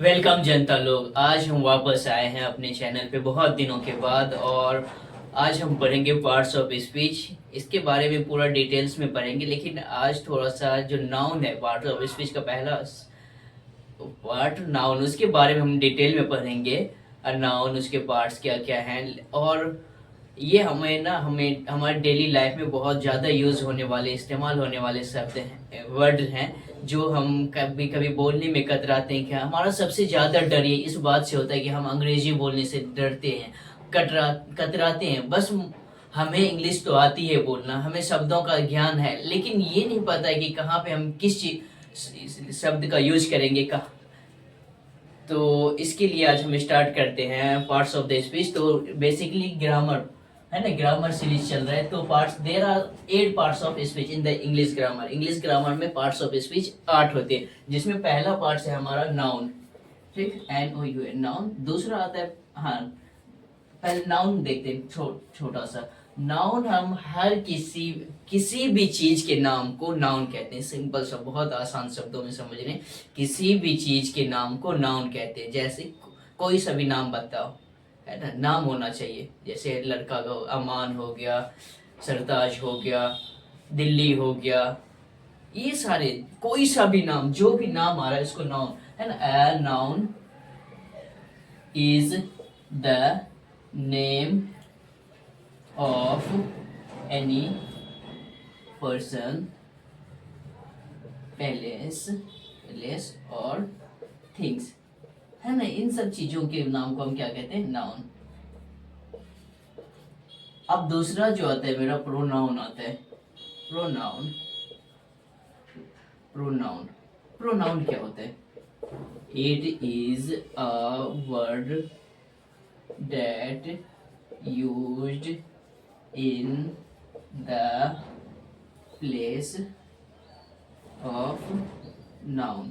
Welcome जनता लोग। आज हम वापस आए हैं अपने चैनल पे बहुत दिनों के बाद, और आज हम पढ़ेंगे पार्ट्स ऑफ स्पीच। इसके बारे में पूरा डिटेल्स में पढ़ेंगे, लेकिन आज थोड़ा सा जो नाउन है, पार्ट्स ऑफ स्पीच का पहला पार्ट नाउन, उसके बारे में हम डिटेल में पढ़ेंगे। नाउन, उसके पार्ट्स क्या क्या हैं, और ये हमें हमारे डेली लाइफ में बहुत ज़्यादा यूज़ होने वाले, इस्तेमाल होने वाले शब्द हैं, वर्ड हैं, जो हम कभी कभी बोलने में कतराते हैं। क्या हमारा सबसे ज़्यादा डर ये इस बात से होता है कि हम अंग्रेजी बोलने से डरते हैं, कतराते हैं। बस हमें इंग्लिश तो आती है बोलना, हमें शब्दों का ज्ञान है, लेकिन ये नहीं पता है कि कहाँ पे हम किस चीज शब्द का यूज करेंगे कहाँ। तो इसके लिए आज हम स्टार्ट करते हैं पार्ट्स ऑफ द स्पीच। तो बेसिकली ग्रामर है ना, ग्रामर सीरीज चल रहा है। तो parts, there are 8 parts of speech in the English grammar. English grammar में पार्ट्स ऑफ स्पीच 8 होते हैं, जिसमें पहला पार्ट है हमारा नाउन। ठीक, NOUN नाउन। दूसरा आता है, हाँ पहले नाउन देखते हैं, छोटा सा नाउन। हम हर किसी किसी भी चीज के नाम को नाउन कहते हैं। सिंपल सा, बहुत आसान शब्दों में समझ रहे हैं। किसी भी चीज के नाम को नाउन कहते हैं। जैसे कोई सा भी नाम बताओ, है ना, नाम होना चाहिए। जैसे लड़का का अमान हो गया, सरताज हो गया, दिल्ली हो गया, ये सारे कोई सा भी नाम, जो भी नाम आ रहा है इसको नाउन, है ना। A noun is the name of any person, place और things, है ना। इन सब चीजों के नाम को हम क्या कहते हैं, नाउन। अब दूसरा जो आता है मेरा, प्रोनाउन आता है। प्रोनाउन, प्रोनाउन प्रोनाउन क्या होता है? It is a word that used in the place of noun,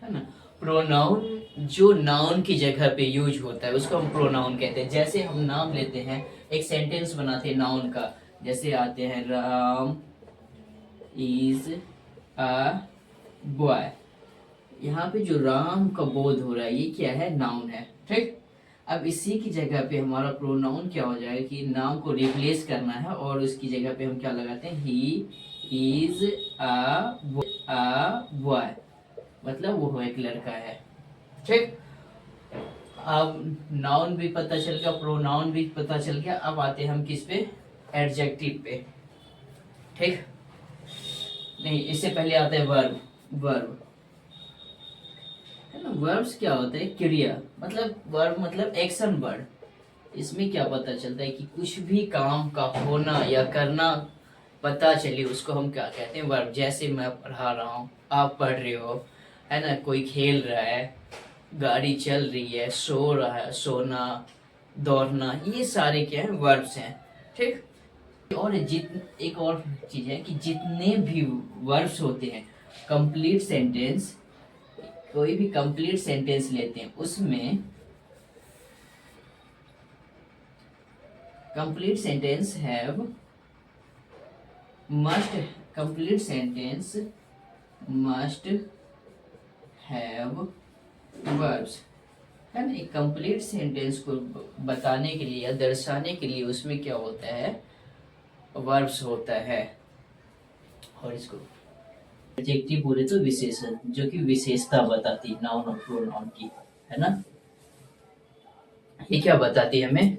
है ना। प्रोनाउन जो नाउन की जगह पे यूज होता है उसको हम प्रोनाउन कहते हैं। जैसे हम नाम लेते हैं, एक सेंटेंस बनाते हैं नाउन का। जैसे आते हैं, राम इज अ बॉय। यहाँ पे जो राम का बोध हो रहा है, ये क्या है, नाउन है। ठीक, अब इसी की जगह पे हमारा प्रोनाउन क्या हो जाएगा कि नाम को रिप्लेस करना है, और उसकी जगह पे हम क्या लगाते हैं, ही इज अ बॉय, मतलब वो एक लड़का है। ठीक, अब नाउन भी पता चल गया, प्रोनाउन भी पता चल गया। अब आते हैं हम किस पे, एडजेक्टिव पे। ठीक, नहीं, इससे पहले आता है वर्ब। वर्ब, है ना। वर्ब्स क्या होता है, क्रिया, मतलब वर्ब मतलब एक्शन वर्ड। इसमें क्या पता चलता है कि कुछ भी काम का होना या करना पता चले, उसको हम क्या कहते हैं, वर्ब। जैसे मैं पढ़ा रहा हूँ, आप पढ़ रहे हो, है ना, कोई खेल रहा है, गाड़ी चल रही है, सो रहा है, सोना, दौड़ना, ये सारे क्या है, वर्ब्स हैं। ठीक, और एक और चीज है कि जितने भी वर्ब्स होते हैं, कंप्लीट सेंटेंस, कोई भी कंप्लीट सेंटेंस लेते हैं, उसमें complete sentence have must complete sentence must have verbs, है ना। एक कंप्लीट सेंटेंस को बताने के लिए या दर्शाने के लिए उसमें क्या होता है, वर्ब्स होता है। और इसको एडजेक्टिव बोले तो विशेषण, जो कि विशेषता बताती है नाउन और प्रोनाउन की, है ना। ये क्या बताती है, हमें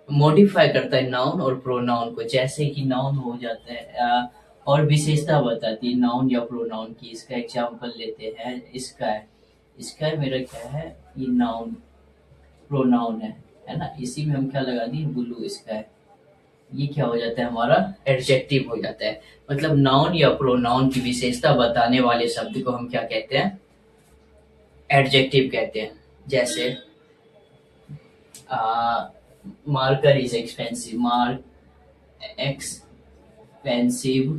मॉडिफाई करता है नाउन और प्रोनाउन को। जैसे कि नाउन हो जाता है और विशेषता बताती है नाउन या प्रोनाउन की। इसका एग्जांपल लेते हैं, इसका मेरा क्या है, ये नाउन, प्रोनाउन है ना। इसी में हम क्या लगा दिए, ब्लू, इसका है। ये क्या हो जाता है, हमारा एडजेक्टिव हो जाता है। मतलब नाउन या प्रोनाउन की विशेषता बताने वाले शब्द को हम क्या कहते हैं, एडजेक्टिव कहते हैं। जैसे marker is expensive, expensive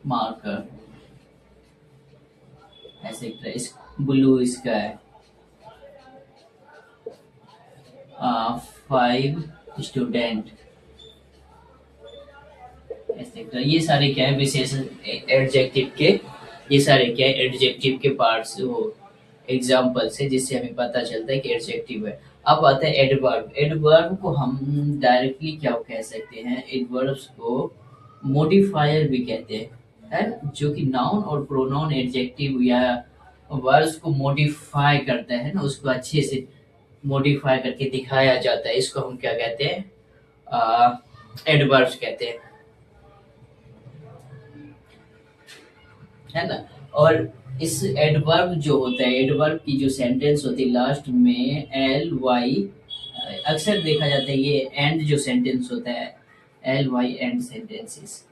marker, ऐसे इस ब्लू इसका है, 5 स्टूडेंट, एक्सेट्रा। ये सारे क्या है, विशेषण एडजेक्टिव के ये सारे क्या है, एडजेक्टिव के पार्ट्स, वो एग्जाम्पल्स है जिससे हमें पता चलता है कि एडजेक्टिव है। अब आता है एडवर्ब। एडवर्ब को हम डायरेक्टली क्या कह सकते हैं, एडवर्ब्स को मॉडिफायर भी कहते हैं, है ना? जो कि नाउन और प्रोनाउन एडजेक्टिव या वर्ड्स को मॉडिफाई करता है ना, उसको अच्छे से मॉडिफाई करके दिखाया जाता है, इसको हम क्या कहते हैं, एडवर्ब्स कहते हैं, है ना? और इस एडवर्ब जो होता है, एडवर्ब की जो सेंटेंस होती है लास्ट में एल वाई, अक्सर देखा जाता है ये एंड जो सेंटेंस होता है, एल वाई एंड सेंटेंसेस,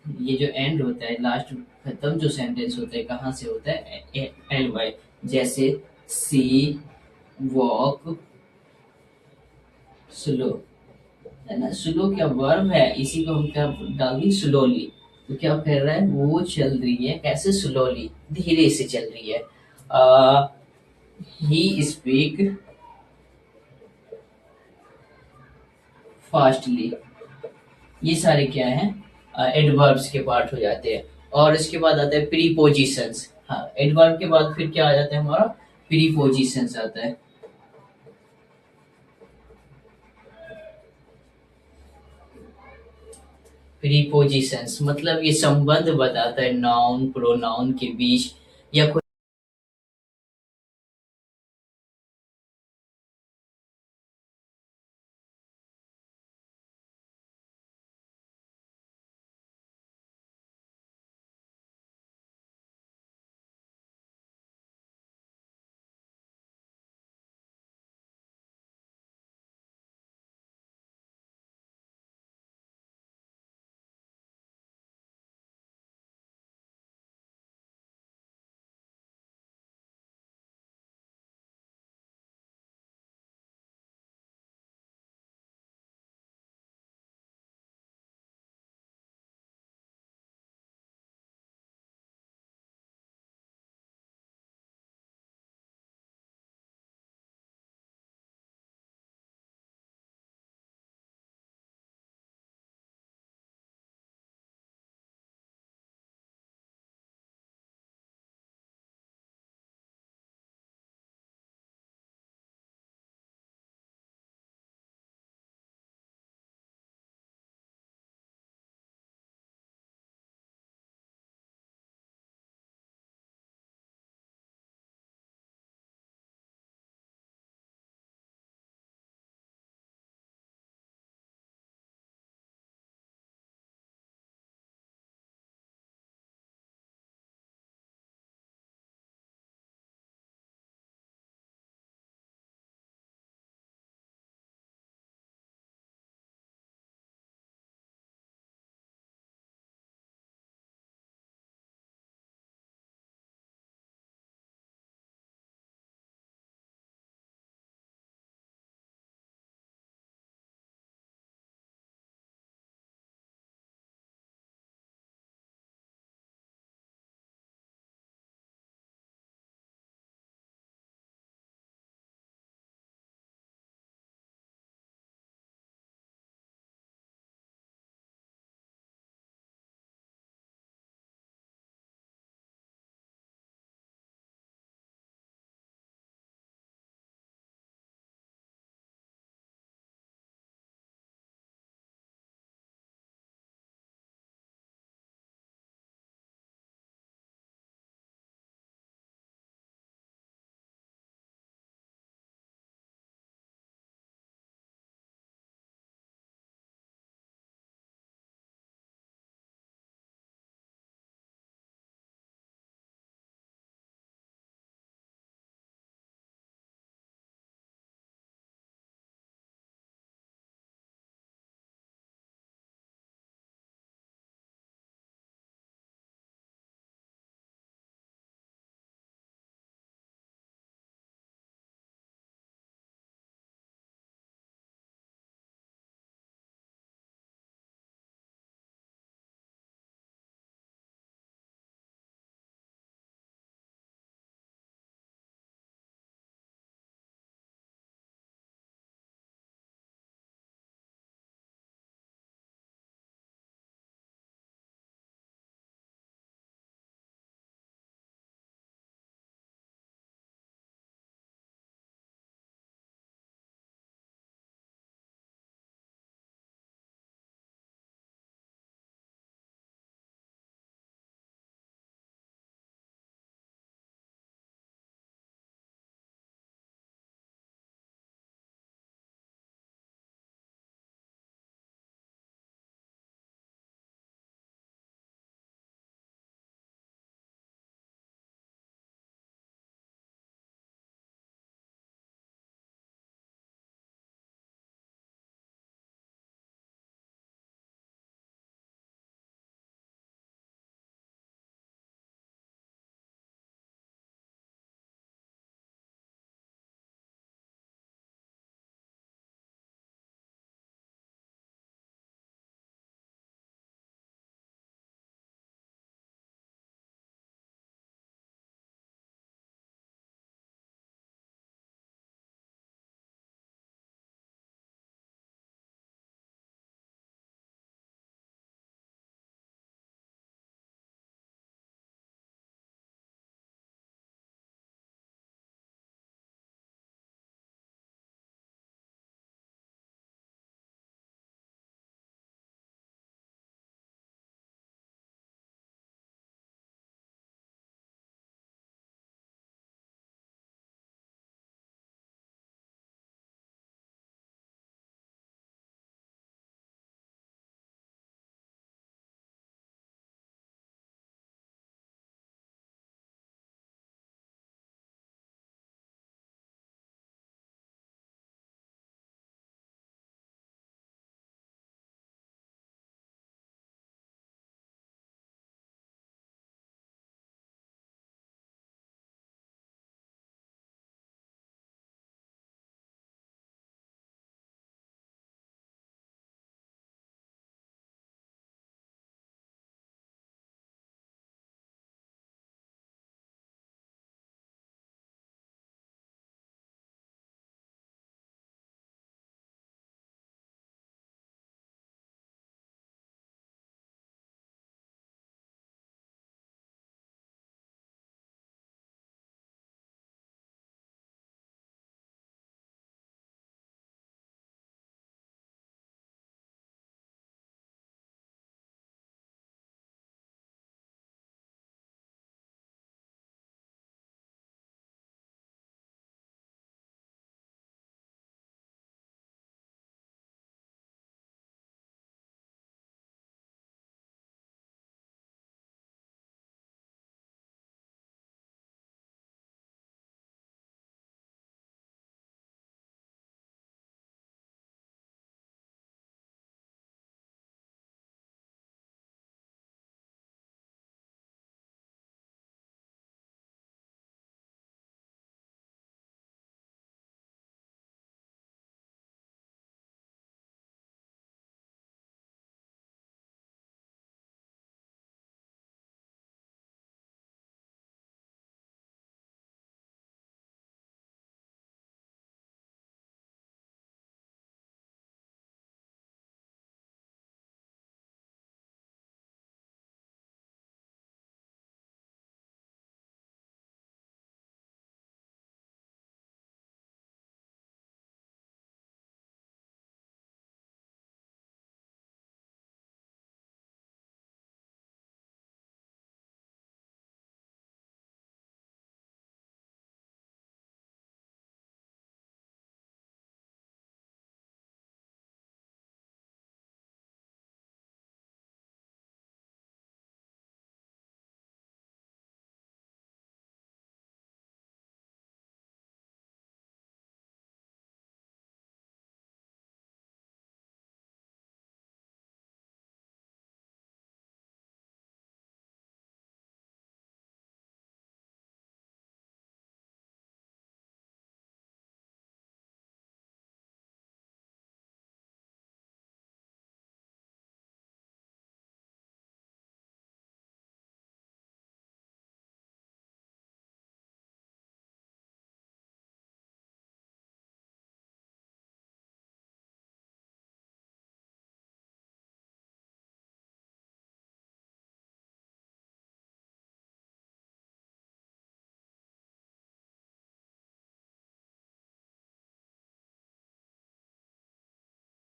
ये जो एंड होता है लास्ट खत्म जो सेंटेंस होता है कहाँ से होता है, एल वाई। जैसे सी वॉक स्लो, है ना? स्लो क्या वर्ब है, इसी को हम क्या डाल दी, स्लोली। तो क्या कर रहा है, वो चल रही है कैसे, स्लोली, धीरे से चल रही है। ही स्पीक फास्टली, ये सारे क्या हैं, एडवर्ब्स के पार्ट हो जाते हैं। और इसके बाद आता है प्रीपोजिशंस। हाँ, एडवर्ब के बाद फिर क्या आ जाता है हमारा, प्रीपोजिशंस आता है। प्रीपोजिशंस मतलब ये संबंध बताता है नाउन प्रोनाउन के बीच या